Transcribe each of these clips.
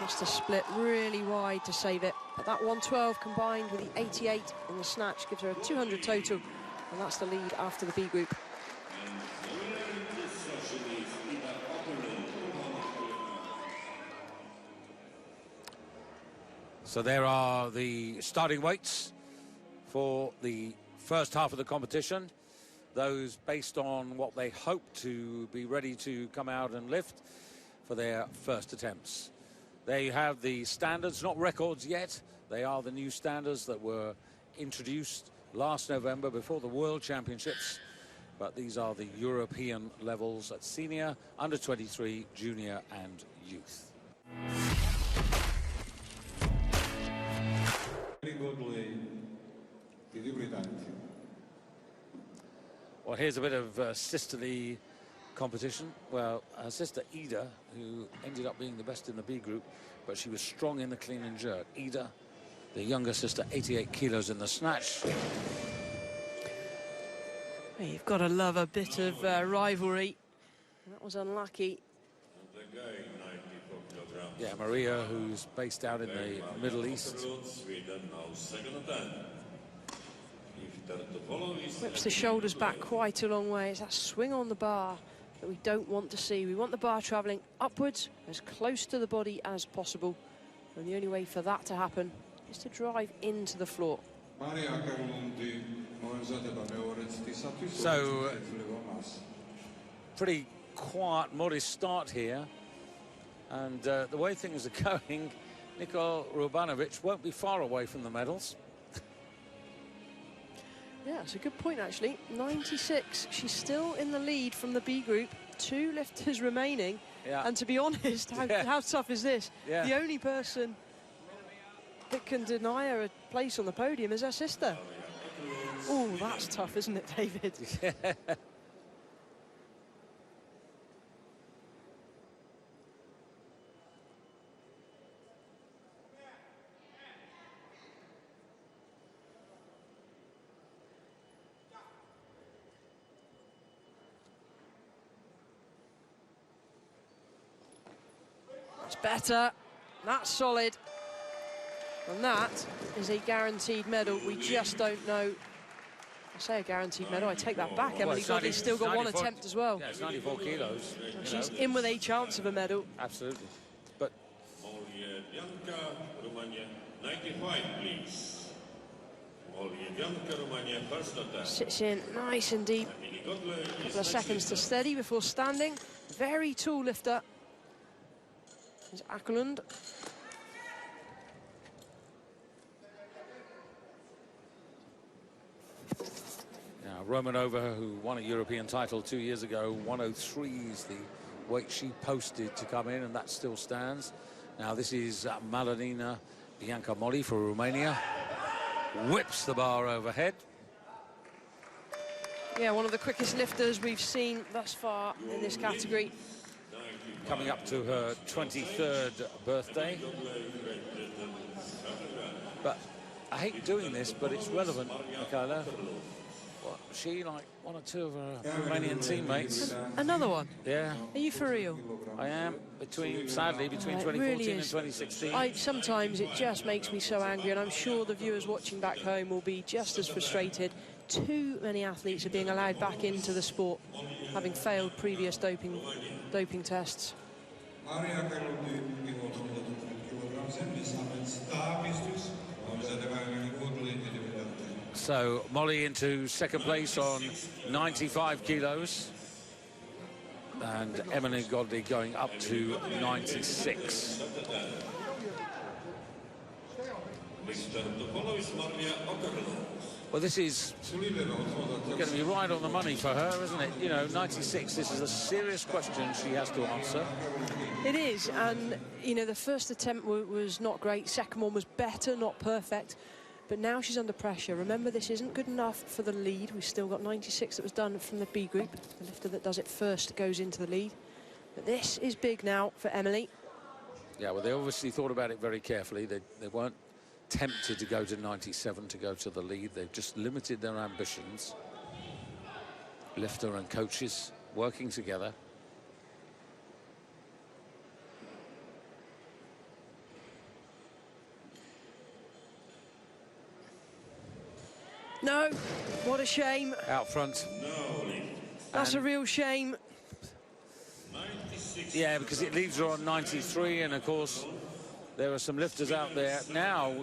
Has to split really wide to save it. But that 112 combined with the 88 in the snatch gives her a 200 total. And that's the lead after the B group. So there are the starting weights for the first half of the competition. Those based on what they hope to be ready to come out and lift for their first attempts. There you have the standards, not records yet. They are the new standards that were introduced last November before the World Championships. But these are the European levels at senior, under 23, junior and youth. Godley, well, here's a bit of sisterly competition. Well, her sister Ida, who ended up being the best in the B group, but she was strong in the clean and jerk. Ida, the younger sister, 88 kilos in the snatch. You've got to love a bit of rivalry. That was unlucky. Yeah, Maria, who's based out in the Middle East. Whips the shoulders back quite a long way. It's that swing on the bar that we don't want to see. We want the bar travelling upwards as close to the body as possible. And the only way for that to happen is to drive into the floor. So, pretty quiet, modest start here. And the way things are going, Mikhail Lenka won't be far away from the medals. Yeah, it's a good point, actually. 96, she's still in the lead from the B group. 2 lifters remaining. Yeah. And to be honest, how tough is this? Yeah. The only person that can deny her a place on the podium is her sister. Oh, that's tough, isn't it, David? Yeah. That's better. That's solid. And that is a guaranteed medal. We just don't know. I say a guaranteed medal, I take that back. Emily Godley's still got 1 attempt as well. Yeah, it's 94 kilos. And she's in with a chance of a medal. Absolutely. But Bianca, Romania, 95, please. Bianca, Romania, first attempt. Sits in nice and deep. A couple of seconds to steady before standing. Very tall lifter. Is Ackland. now Romanova, who won a European title 2 years ago, 103 is the weight she posted to come in, and that still stands. Now this is Malinina Biancamoli for Romania. Whips the bar overhead. Yeah, one of the quickest lifters we've seen thus far in this category. Coming up to her 23rd birthday. But I hate doing this, but it's relevant, Michaela. Well, she, like 1 or 2 of her Romanian teammates. Another one? Yeah. Are you for real? I am, sadly, between 2014 really and 2016. Sometimes it just makes me so angry, and I'm sure the viewers watching back home will be just as frustrated. Too many athletes are being allowed back into the sport, having failed previous doping tests. So Molly into second place on 95 kilos. And Emily Godley going up to 96. Well, this is going to be right on the money for her, isn't it? You know, 96, this is a serious question she has to answer. It is, and, you know, the first attempt was not great. Second one was better, not perfect. But now she's under pressure. Remember, this isn't good enough for the lead. We've still got 96 that was done from the B group. The lifter that does it first goes into the lead. But this is big now for Emily. Yeah, well, they obviously thought about it very carefully. They weren't tempted to go to 97 to go to the lead. They've just limited their ambitions. Lifter and coaches working together. No, what a shame. Out front. That's a real shame. Yeah, because it leaves her on 93, and of course there are some lifters out there now.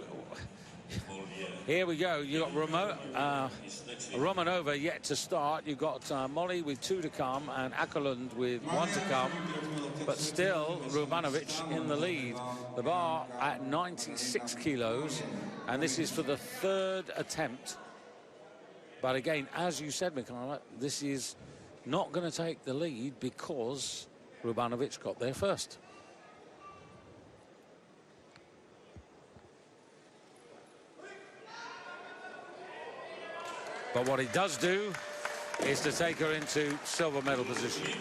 Here we go. You got Romanova yet to start. You've got Molly with 2 to come and Ackland with 1 to come. But still, Rubanovic in the lead. The bar at 96 kilos, and this is for the 3rd attempt. But again, as you said, Mikhail, this is not going to take the lead because Rubanovic got there first. But what it does do is to take her into silver medal position.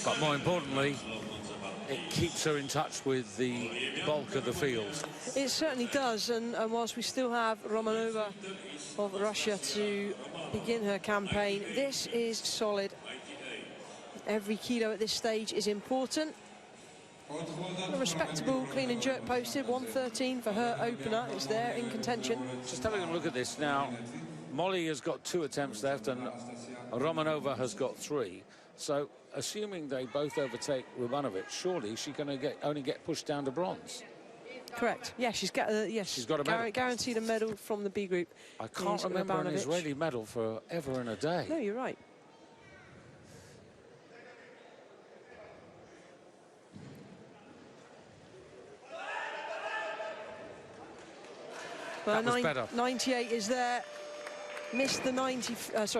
But more importantly, it keeps her in touch with the bulk of the field. It certainly does, and whilst we still have Romanova of Russia to begin her campaign, this is solid. Every kilo at this stage is important. A respectable clean and jerk posted, 113 for her opener. It's there in contention. Just having a look at this now. Molly has got 2 attempts left and Romanova has got 3. So assuming they both overtake Rubanovic, surely she's going to only get pushed down to bronze. Correct. Yeah, she's got a medal. Guaranteed a medal from the B group. I can't remember an Israeli medal for ever and a day. No, you're right. That was better. 98 is there. Missed the 90.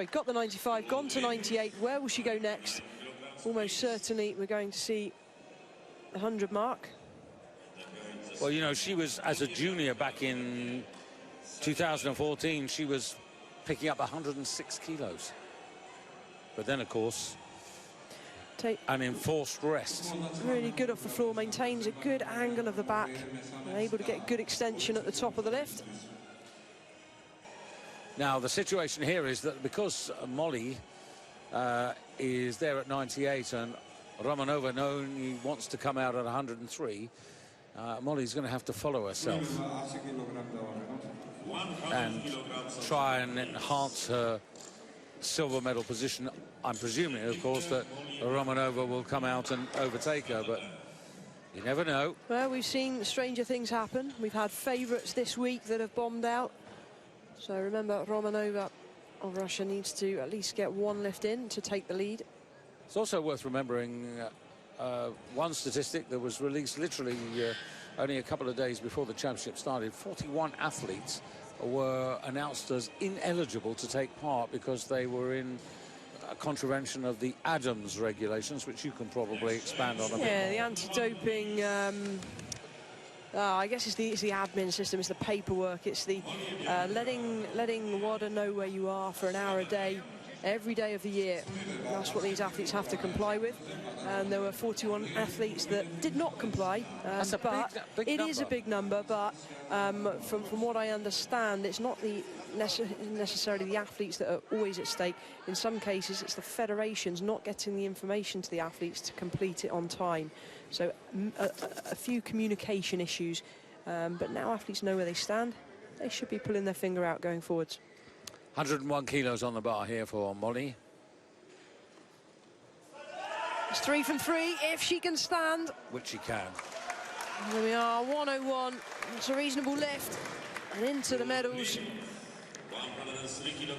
Got the 95. Gone to 98. Where will she go next? Almost certainly we're going to see the 100 mark. Well, you know, she was, as a junior back in 2014, she was picking up 106 kilos. But then, of course, an enforced rest. Really good off the floor, maintains a good angle of the back, and able to get good extension at the top of the lift. Now, the situation here is that because Molly is there at 98 and Romanova only wants to come out at 103, Molly's going to have to follow herself and try and enhance her silver medal position. I'm presuming, of course, that Romanova will come out and overtake her, but you never know. Well, we've seen stranger things happen. We've had favourites this week that have bombed out. So remember, Romanova of Russia needs to at least get 1 lift in to take the lead. It's also worth remembering one statistic that was released literally only a couple of days before the championship started. 41 athletes were announced as ineligible to take part because they were in a contravention of the Adams regulations, which you can probably expand on a bit. Yeah, the anti-doping, I guess it's the admin system, it's the paperwork, it's the letting WADA know where you are for an hour a day, every day of the year. That's what these athletes have to comply with. And there were 41 athletes that did not comply. That's a big it number. is a big number, but from what I understand, it's not necessarily the athletes that are always at stake. In some cases, it's the federations not getting the information to the athletes to complete it on time. So a few communication issues, but now athletes know where they stand. They should be pulling their finger out going forwards. 101 kilos on the bar here for Molly. It's 3 from 3 if she can stand. Which she can. There we are, 101. It's a reasonable lift. And into the medals.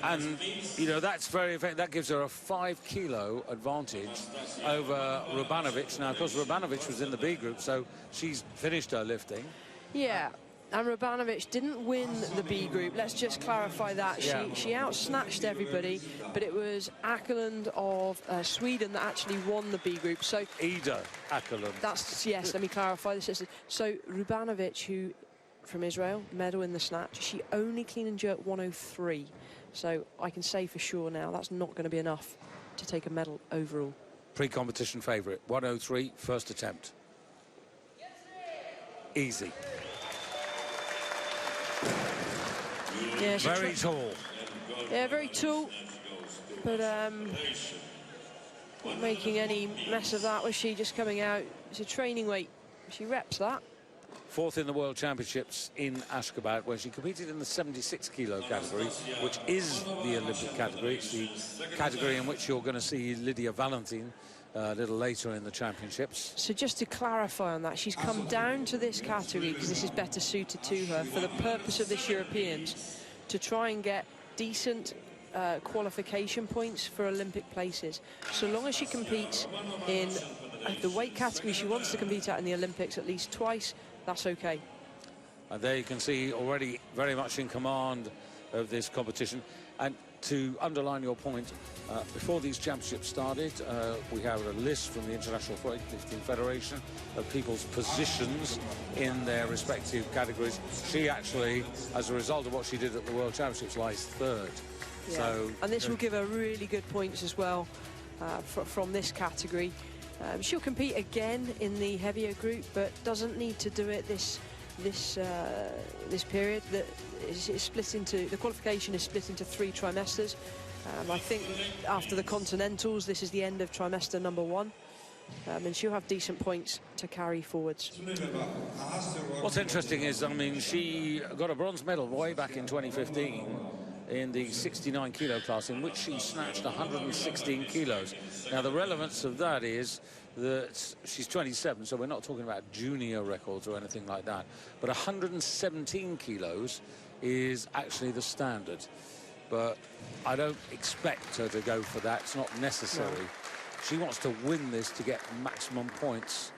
And, you know, that's very effective. That gives her a 5-kilo advantage over Rubanovic. Now, of course, Rubanovic was in the B group, so she's finished her lifting. Yeah. And Rubanovic didn't win the B group. Let's just clarify that. Yeah. She outsnatched everybody, but it was Ackland of Sweden that actually won the B group. So Ida Ackland. That's, yes, let me clarify this. So Rubanovic, who from Israel, medal in the snatch, she only clean and jerk 103. So I can say for sure now that's not going to be enough to take a medal overall. Pre-competition favourite, 103, first attempt. Easy. Yeah, very tall. Yeah, very tall. But not making any mess of that, was she? Just coming out. It's a training weight. She reps that. 4th in the World Championships in Ashgabat, where she competed in the 76 kilo category, which is the Olympic category. It's the category in which you're going to see Lydia Valentin a little later in the championships. So just to clarify on that, she's come down to this category because this is better suited to her for the purpose of this Europeans, to try and get decent qualification points for Olympic places. So long as she competes in the weight category she wants to compete at in the Olympics at least twice, that's okay. And there you can see already very much in command of this competition. And to underline your point, before these championships started, we have a list from the International Weightlifting Federation of people's positions in their respective categories. She actually, as a result of what she did at the World Championships, lies 3rd. Yeah. So, and this will give her really good points as well from this category. She'll compete again in the heavier group, but doesn't need to do it this period. That is split into, the qualification is split into 3 trimesters. I think after the Continentals, this is the end of trimester number 1, and she'll have decent points to carry forwards. What's interesting is, I mean, she got a bronze medal way back in 2015 in the 69 kilo class, in which she snatched 116 kilos. Now, the relevance of that is that she's 27, so we're not talking about junior records or anything like that. But 117 kilos is actually the standard. But I don't expect her to go for that. It's not necessary. No. She wants to win this to get maximum points.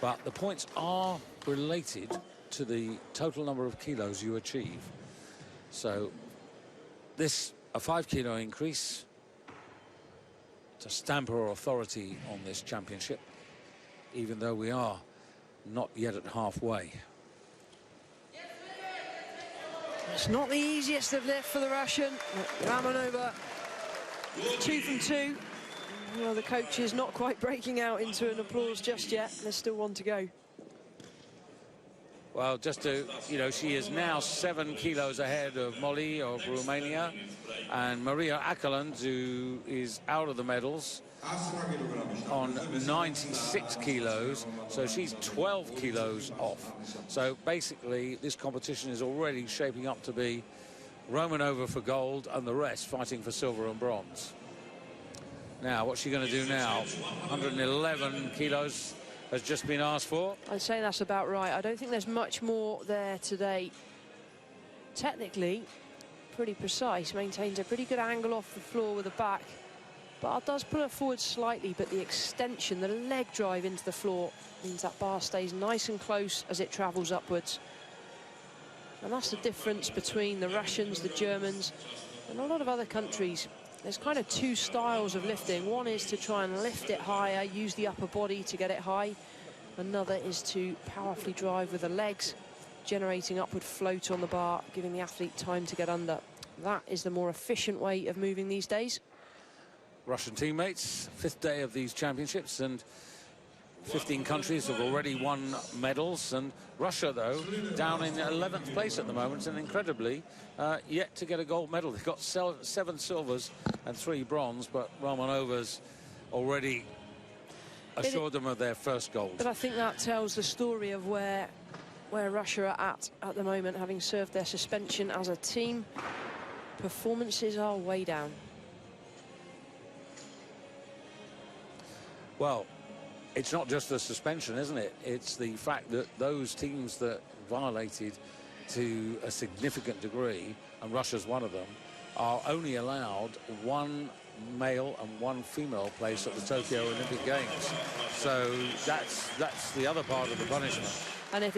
But the points are related to the total number of kilos you achieve. So this, a 5 kilo increase, to stamp her authority on this championship, even though we are not yet at halfway. It's not the easiest of lift for the Russian. Romanova, 2 from 2. Well, the coach is not quite breaking out into an applause just yet. There's still 1 to go. Well, just to, you know, she is now 7 kilos ahead of Molly of Romania, and Maria Ackland, who is out of the medals, on 96 kilos, so she's 12 kilos off. So basically, this competition is already shaping up to be Romanova for gold and the rest fighting for silver and bronze. Now, what's she going to do now? 111 kilos has just been asked for. I'd say that's about right. I don't think there's much more there today. Technically, pretty precise. Maintains a pretty good angle off the floor with the back. Bar does pull her forward slightly, but the extension, the leg drive into the floor, means that bar stays nice and close as it travels upwards. And that's the difference between the Russians, the Germans, and a lot of other countries. There's kind of 2 styles of lifting. One is to try and lift it higher, use the upper body to get it high. Another is to powerfully drive with the legs, generating upward float on the bar, giving the athlete time to get under. That is the more efficient way of moving these days. Russian teammates, 5th day of these championships, and 15 countries have already won medals, and Russia, though, down in 11th place at the moment, and incredibly yet to get a gold medal. They've got 7 silvers and 3 bronze, but Romanova's already assured them of their first gold. But I think that tells the story of where Russia are at the moment, having served their suspension as a team. Performances are way down. Well, it's not just the suspension, isn't it? It's the fact that those teams that violated to a significant degree, and Russia's one of them, are only allowed 1 male and 1 female place at the Tokyo Olympic Games. So that's the other part of the punishment. And if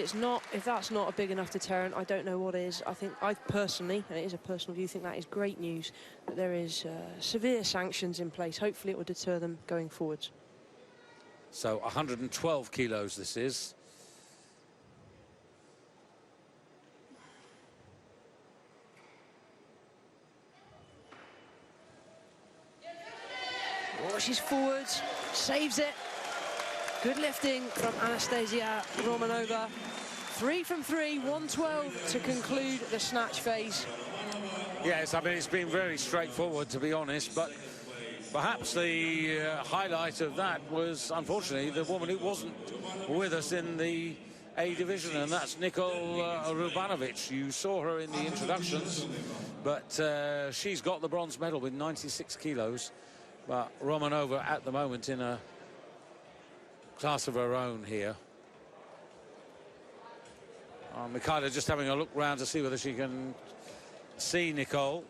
that's not a big enough deterrent, I don't know what is. I personally, and it is a personal view, think that is great news, that there is severe sanctions in place. Hopefully it will deter them going forwards. So 112 kilos this is. She's forwards, saves it. Good lifting from Anastasia Romanova. 3 from 3, 112 to conclude the snatch phase. Yes, I mean, it's been very straightforward, to be honest, but perhaps the highlight of that was, unfortunately, the woman who wasn't with us in the A division, and that's Nikol Rubanovic. You saw her in the introductions, but she's got the bronze medal with 96 kilos. But Romanova at the moment in a class of her own here. Mikhaila just having a look round to see whether she can see Nikol.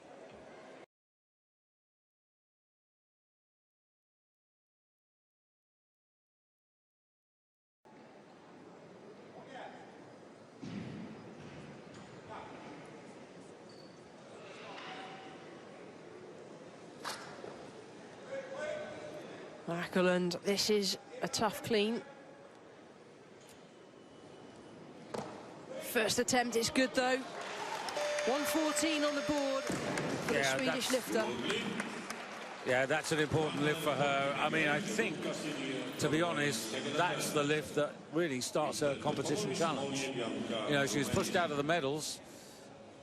Ackland, this is a tough clean. First attempt is good though. 114 on the board for the Swedish lifter. Yeah, that's an important lift for her. I mean, I think, to be honest, that's the lift that really starts her competition challenge. You know, she was pushed out of the medals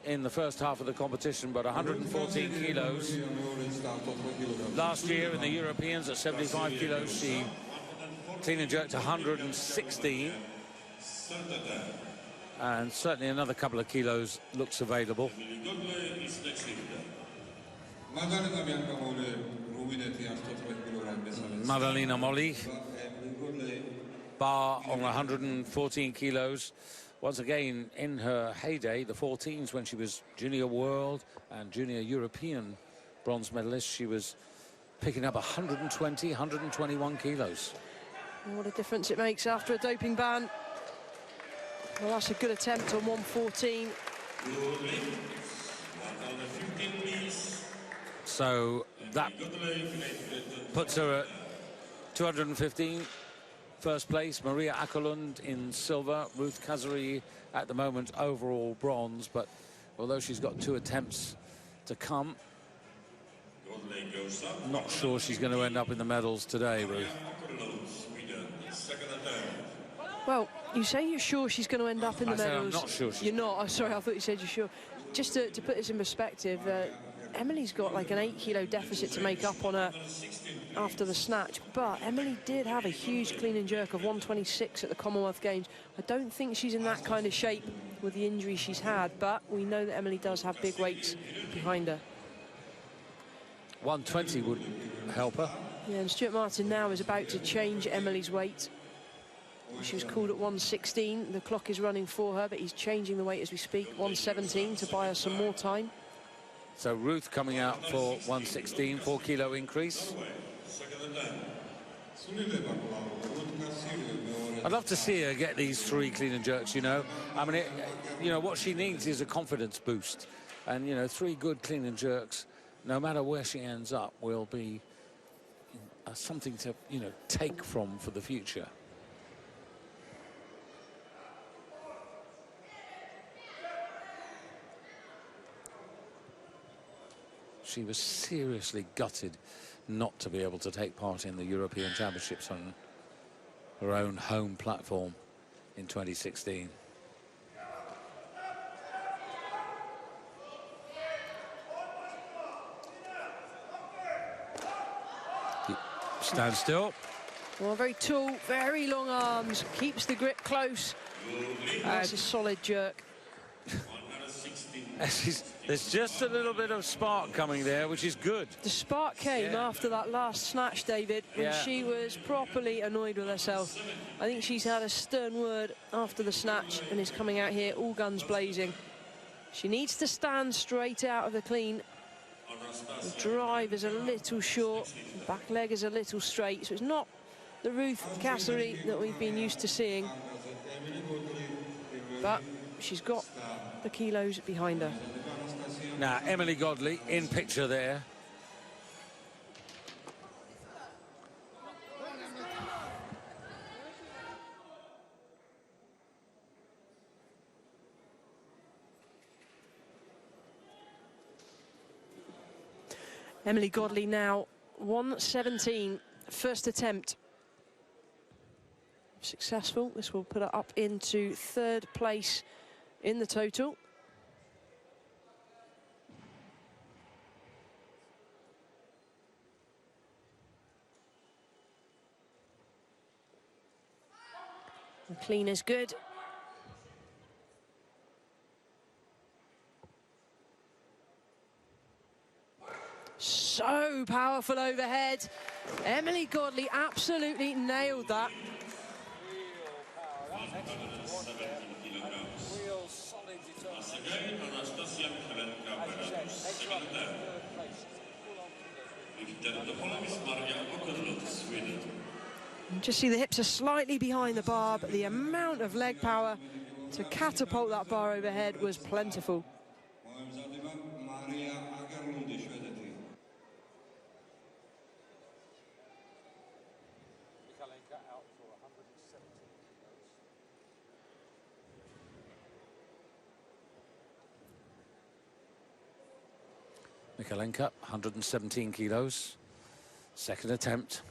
in the first half of the competition, but 114 kilos. Last year in the Europeans at 75 kilos, she clean and jerked 116. And certainly another couple of kilos looks available. Madalina Molly, bar on 114 kilos. Once again, in her heyday, the 14s, when she was junior world and junior European bronze medalist, she was picking up 120, 121 kilos. What a difference it makes after a doping ban. Well, that's a good attempt on 114. So that puts her at 215. First place, Maria Ackland in silver, Ruth Kazari at the moment overall bronze, but although she's got 2 attempts to come, not sure she's going to end up in the medals today, Ruth. Well, you say you're sure she's going to end up in the medals. I'm not sure. You're not? Oh, sorry, I thought you said you're sure. Just to put this in perspective, Emily's got like an 8-kilo deficit to make up on her after the snatch, but Emily did have a huge clean and jerk of 126 at the Commonwealth Games. I don't think she's in that kind of shape with the injury she's had, but we know that Emily does have big weights behind her. 120 would help her. Yeah, and Stuart Martin now is about to change Emily's weight. She was called at 116. The clock is running for her, but he's changing the weight as we speak, 117, to buy her some more time. So Ruth coming out for 116, 4-kilo increase. I'd love to see her get these 3 clean and jerks, you know. I mean, you know, what she needs is a confidence boost. And, you know, 3 good clean and jerks, no matter where she ends up, will be something to, you know, take from for the future. She was seriously gutted not to be able to take part in the European Championships on her own home platform in 2016. Stand still. Well, very tall, very long arms, keeps the grip close. That's a solid jerk. There's just a little bit of spark coming there, which is good. The spark came after that last snatch, David, when she was properly annoyed with herself. I think she's had a stern word after the snatch and is coming out here all guns blazing. She needs to stand straight out of the clean. The drive is a little short, the back leg is a little straight, so it's not the Ruth Kazari that we've been used to seeing. But she's got the kilos behind her. Now, Emily Godley in picture there. Emily Godley now 117, first attempt. Successful. This will put her up into 3rd place in the total. The clean is good. So powerful overhead. Emily Godley absolutely nailed that. Just see the hips are slightly behind the bar, but the amount of leg power to catapult that bar overhead was plentiful. Mikhail Lenka, 117 kilos. Second attempt.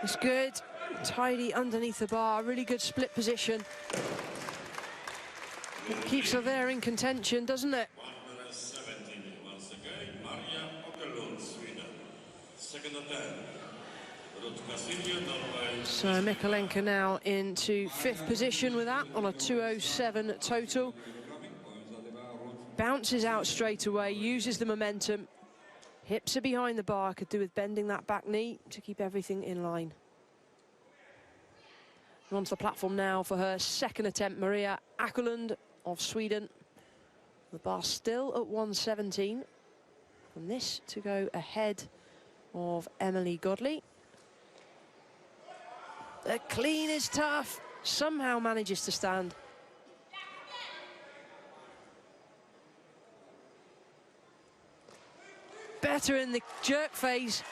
It's good. Tidy underneath the bar. Really good split position. It keeps her there in contention, doesn't it? So Mikhail Lenka now into 5th position with that on a 207 total. Bounces out straight away, uses the momentum. Hips are behind the bar, could do with bending that back knee to keep everything in line. And onto the platform now for her second attempt, Maria Ackland of Sweden. The bar still at 117. And this to go ahead of Emily Godley. The clean is tough, somehow manages to stand. Better in the jerk phase.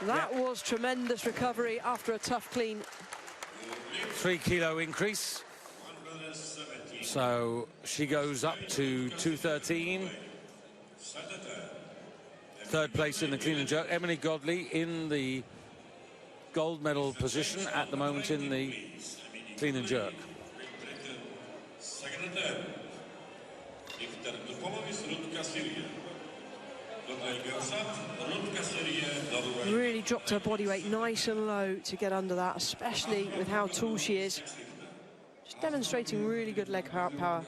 That was tremendous recovery after a tough clean. 3 kilo increase. So she goes up to 213. Third place in the clean and jerk. Emily Godley in the gold medal position at the moment in the clean and jerk. Really dropped her body weight nice and low to get under that, especially with how tall she is. Just demonstrating really good leg power.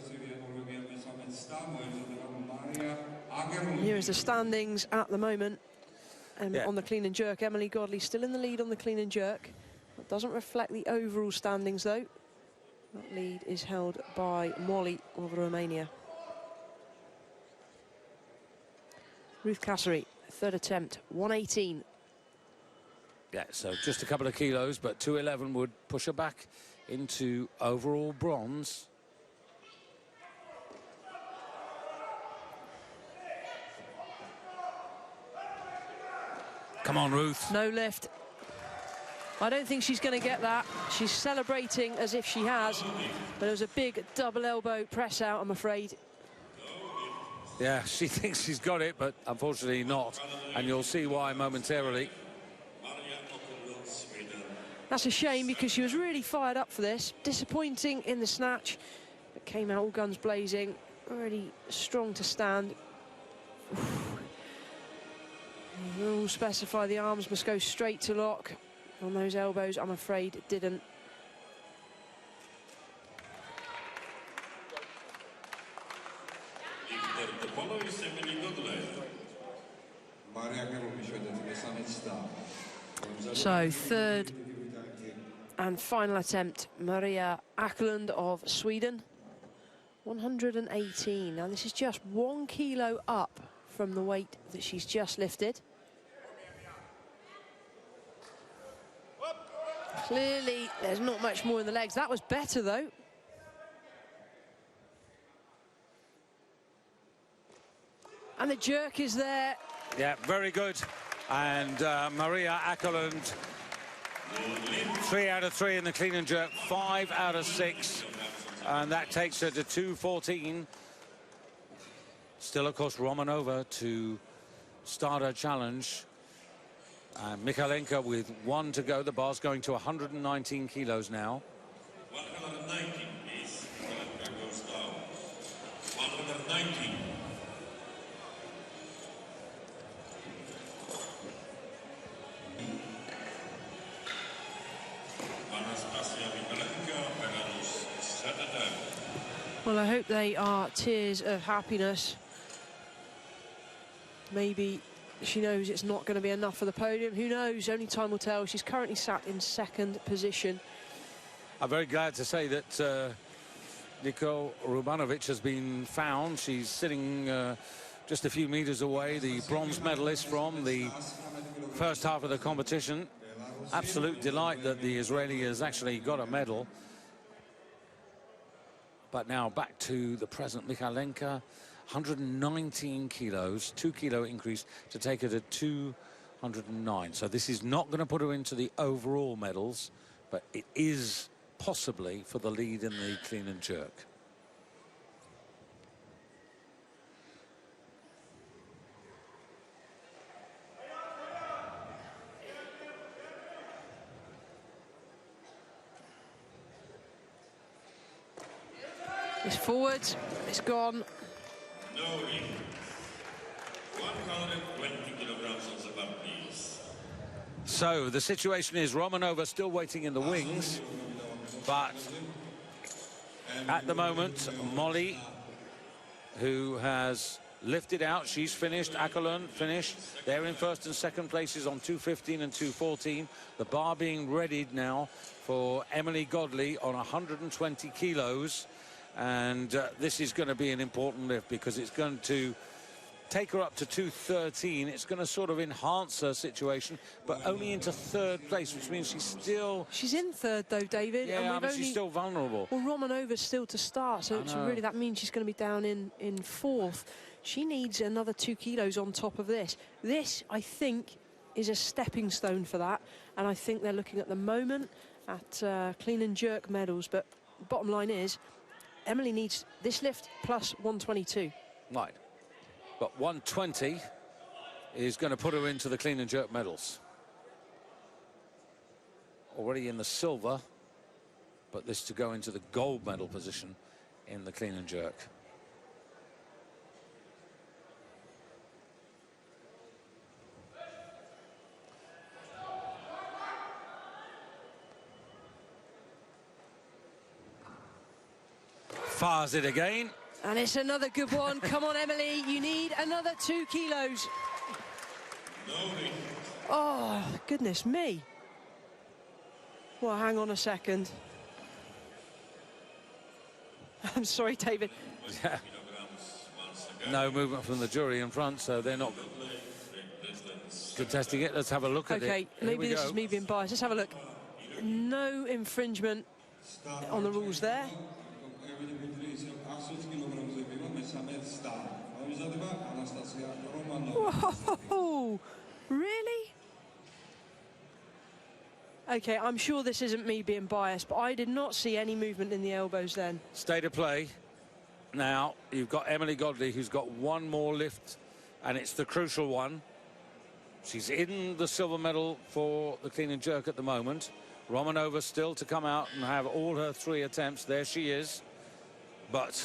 Here is the standings at the moment. And on the clean and jerk, Emily Godley still in the lead on the clean and jerk. That doesn't reflect the overall standings, though. That lead is held by Molly of Romania. Ruth Kassery, third attempt, 118. Yeah, so just a couple of kilos, but 211 would push her back into overall bronze. Come on, Ruth. No lift. I don't think she's going to get that. She's celebrating as if she has, but it was a big double elbow press out, I'm afraid. Yeah, she thinks she's got it, but unfortunately not. And you'll see why momentarily. That's a shame because she was really fired up for this. Disappointing in the snatch, but came out all guns blazing. Really strong to stand. The rules specify the arms must go straight to lock. On those elbows, I'm afraid it didn't. So third and final attempt, Maria Ackland of Sweden, 118. Now this is just 1 kilo up from the weight that she's just lifted. Clearly, there's not much more in the legs. That was better, though. And the jerk is there. Yeah, very good. And Maria Ackland, 3 out of 3 in the clean and jerk, 5 out of 6. And that takes her to 214. Still, of course, Romanova to start her challenge. Mikhail Lenka with 1 to go. The bar's going to 119 kilos now. 119 is goes down. 119. Well, I hope they are tears of happiness. Maybe she knows it's not going to be enough for the podium. Who knows? Only time will tell. She's currently sat in second position. I'm very glad to say that Nicole Rubanovic has been found. She's sitting just a few meters away, the bronze medalist from the first half of the competition. Absolute delight that the Israeli has actually got a medal. But now back to the present, Mikhail Lenka, 119 kilos, 2 kilo increase to take her to 209. So this is not going to put her into the overall medals, but it is possibly for the lead in the clean and jerk. It's forward, it's gone. No ring. 120 kilograms on the bar, please. So the situation is Romanova still waiting in the wings, but at the moment, Molly, who has lifted out, she's finished. Ackland finished. They're in first and second places on 2:15 and 2:14. The bar being readied now for Emily Godley on 120 kilos. And this is going to be an important lift because it's going to take her up to 2:13. It's going to sort of enhance her situation, but only into third place, which means she's in third though, David. Yeah, and she's still vulnerable. Well, Romanova's still to start, so really that means she's going to be down in fourth. She needs another 2 kilos on top of this. This, I think, is a stepping stone for that, and I think they're looking at the moment at clean and jerk medals. But bottom line is, Emily needs this lift plus 122. Right. But 120 is going to put her into the clean and jerk medals. Already in the silver, but this to go into the gold medal position in the clean and jerk. Fires it again. And it's another good one. Come on, Emily, you need another 2 kilos. Oh, goodness me. Well, hang on a second. I'm sorry, David. Yeah. No movement from the jury in front, so they're not contesting it. Let's have a look at it. Okay, maybe this is me being biased. Let's have a look. No infringement on the rules there. Whoa, really? Okay, I'm sure this isn't me being biased, but I did not see any movement in the elbows then. State of play. Now, you've got Emily Godley, who's got one more lift, and it's the crucial one. She's in the silver medal for the clean and jerk at the moment. Romanova still to come out and have all her 3 attempts. There she is. But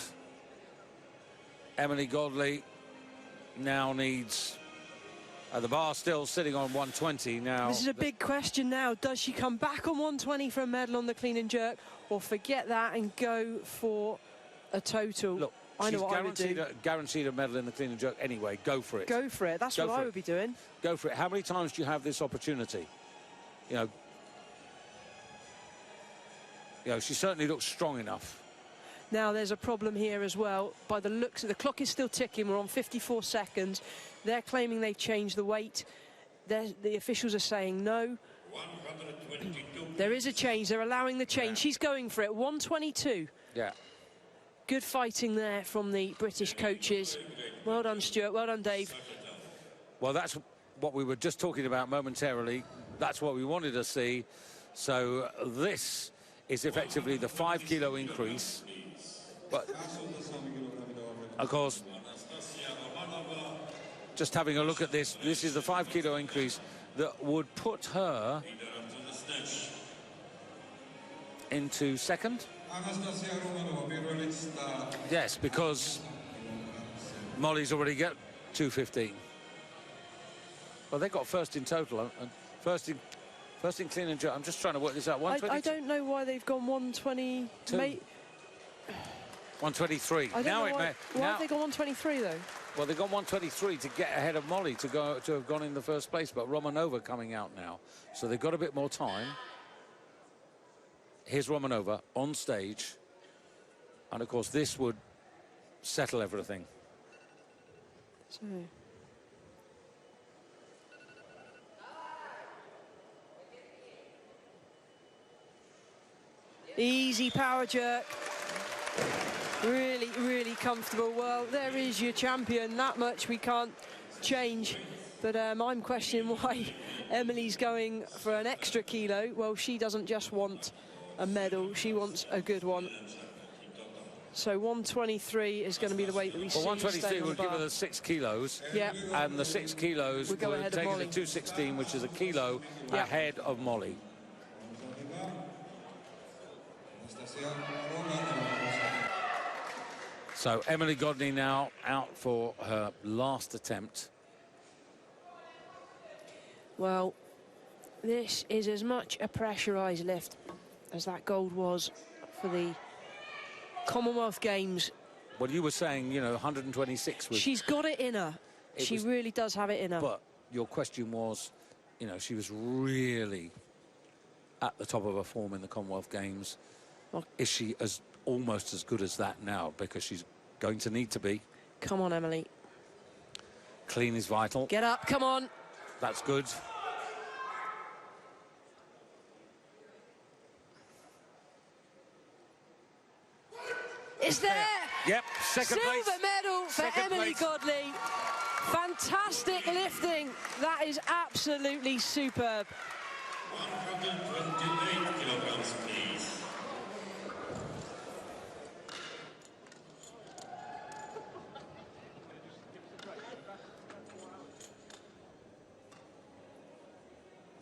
Emily Godley now needs... the bar still sitting on 120 now. This is a big question now. Does she come back on 120 for a medal on the clean and jerk, or forget that and go for a total? Look, I know what I would do. Guaranteed a medal in the clean and jerk anyway. Go for it. Go for it. That's what I would be doing. Go for it. How many times do you have this opportunity? You know, she certainly looks strong enough. Now, there's a problem here as well. By the looks of the clock is still ticking. We're on 54 seconds. They're claiming they've changed the weight. The officials are saying no. There is a change. They're allowing the change. Yeah. She's going for it. 122. Yeah. Good fighting there from the British coaches. Well done, Stuart. Well done, Dave. Well, that's what we were just talking about momentarily. That's what we wanted to see. So this is effectively the 5 kilo increase. But, of course, just having a look at this, this is the 5 kilo increase that would put her into second. Yes, because Molly's already got 2:15. Well, they got first in total, and first in clean and jerk. I'm just trying to work this out. 122. I don't know why they've gone 120. 123. I don't Now know it why, may. why Now, have they gone 123 though? well, they've gone 123 to get ahead of Molly to have gone in the first place, but Romanova coming out now, so they've got a bit more time. Here's Romanova on stage, and of course this would settle everything. So. Easy power jerk. Really, really comfortable. Well, there is your champion. That much we can't change. But I'm questioning why Emily's going for an extra kilo. Well, she doesn't just want a medal. She wants a good one. So 123 is going to be the weight that we see. Well, 123 would give her the 6 kilos. Yeah. And the 6 kilos would take her to 216, which is a kilo ahead of Molly. So Emily Godley now out for her last attempt. Well, this is as much a pressurised lift as that gold was for the Commonwealth Games. Well, you were saying, you know, 126 was... She's got it in her. She really does have it in her. But your question was, you know, she was really at the top of her form in the Commonwealth Games. Well, is she almost as good as that now? Because she's going to need to be. Come on, Emily. Clean is vital. Get up, come on. That's good. It's there. Yep, second place. Silver medal for Emily Godley. Fantastic lifting. That is absolutely superb. 128 kilograms, please.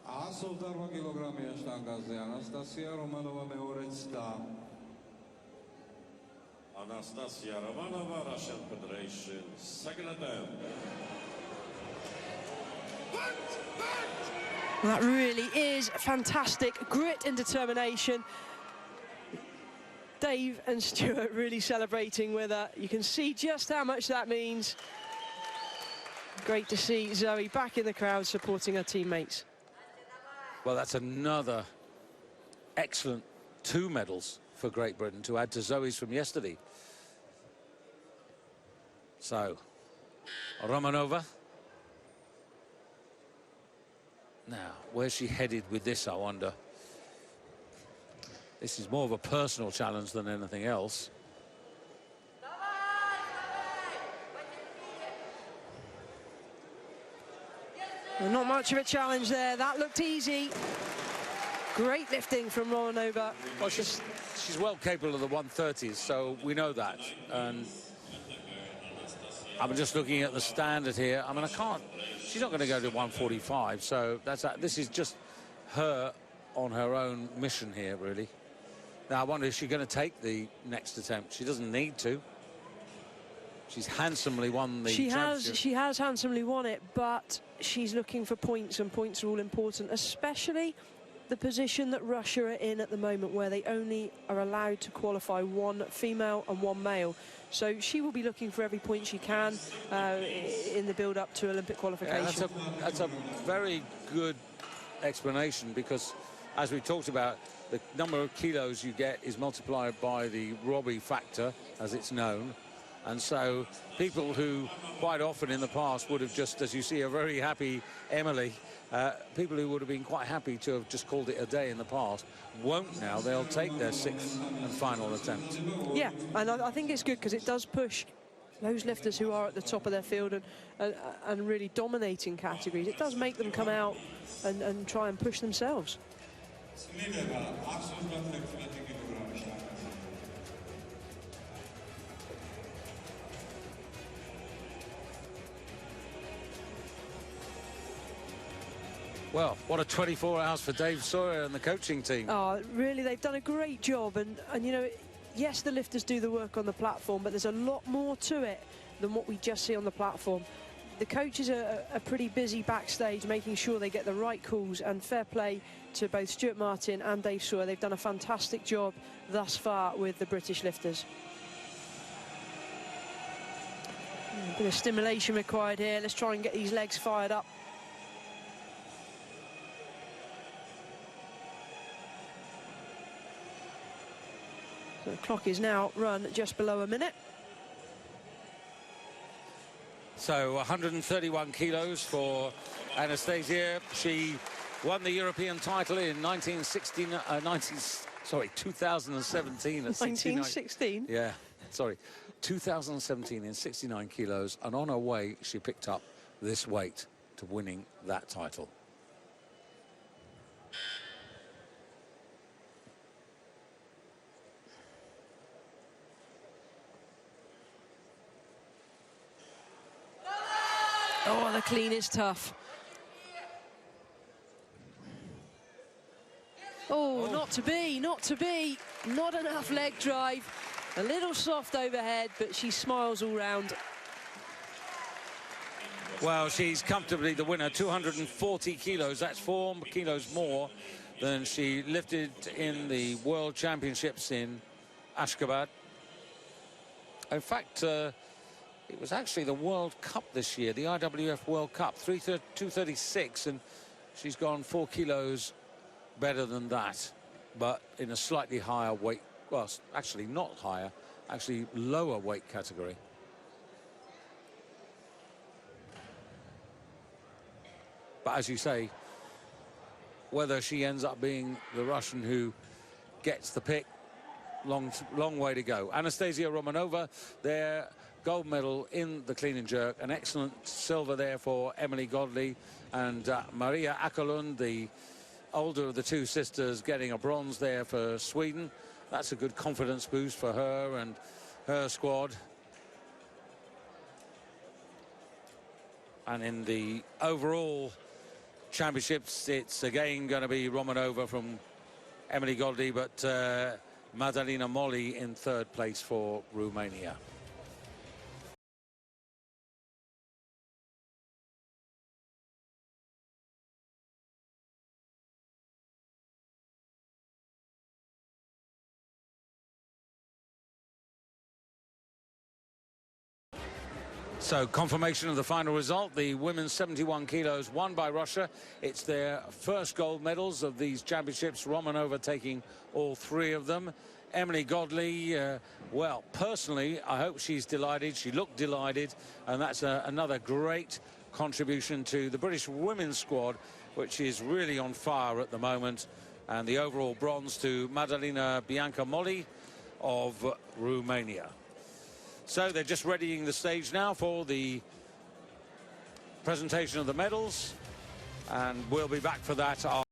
A sú 2 kilogramy a štangáze Anastasia Romanova მეორე cta. Anastasia Romanova, Russian Federation, second attempt. That really is fantastic. Grit and determination. Dave and Stuart really celebrating with her. You can see just how much that means. Great to see Zoe back in the crowd supporting her teammates. Well, that's another excellent 2 medals for Great Britain to add to Zoe's from yesterday. So, Romanova. Now, where's she headed with this, I wonder? This is more of a personal challenge than anything else. Well, not much of a challenge there. That looked easy. Great lifting from Romanova. Well, she's well capable of the 130s, so we know that. And I'm just looking at the standard here. I mean, she's not going to go to 145, so this is just her on her own mission here, really. Now, I wonder if she's going to take the next attempt. She doesn't need to. She's handsomely won the championship. She has handsomely won it, but she's looking for points, and points are all important, especially the position that Russia are in at the moment, where they only are allowed to qualify 1 female and 1 male. So she will be looking for every point she can in the build-up to Olympic qualification. Yeah, that's a very good explanation, because, as we talked about, the number of kilos you get is multiplied by the Robbie factor, as it's known. And so people who quite often in the past would have just, as you see, a very happy Emily, people who would have been quite happy to have just called it a day in the past, won't now. They'll take their 6th and final attempt. Yeah, and I think it's good, because it does push those lifters who are at the top of their field and really dominating categories. It does make them come out and try and push themselves. Well, what a 24 hours for Dave Sawyer and the coaching team. Oh, really, they've done a great job. And you know, yes, the lifters do the work on the platform, but there's a lot more to it than what we just see on the platform. The coaches are pretty busy backstage, making sure they get the right calls, and fair play to both Stuart Martin and Dave Sawyer. They've done a fantastic job thus far with the British lifters. A bit of stimulation required here. Let's try and get these legs fired up. So the clock is now run just below a minute. So 131 kilos for Anastasia. She won the European title in 2017 at 1916? Yeah, sorry. 2017 in 69 kilos, and on her way she picked up this weight to winning that title. Oh, the clean is tough. Oh, not to be, not to be. Not enough leg drive. A little soft overhead, but she smiles all round. Well, she's comfortably the winner, 240 kilos. That's 4 kilos more than she lifted in the World Championships in Ashgabat. In fact, it was actually the World Cup this year, the IWF World Cup, 236, and she's gone 4 kilos better than that, but in a slightly higher weight, well, actually not higher, actually lower weight category. But as you say, whether she ends up being the Russian who gets the pick, long way to go. Anastasia Romanova, their gold medal in the clean and jerk, an excellent silver there for Emily Godley, and Maria Ackland, the older of the two sisters, getting a bronze there for Sweden. That's a good confidence boost for her and her squad. And in the overall championships, it's again going to be Romanova from Emily Godley, but Madalina Molly in third place for Romania. So confirmation of the final result, the women's 71 kilos won by Russia. It's their first gold medals of these championships, Romanova taking all 3 of them. Emily Godley, well, personally, I hope she's delighted. She looked delighted, and that's another great contribution to the British women's squad, which is really on fire at the moment. And the overall bronze to Madalina Bianca Molly of Romania. So they're just readying the stage now for the presentation of the medals, and we'll be back for that.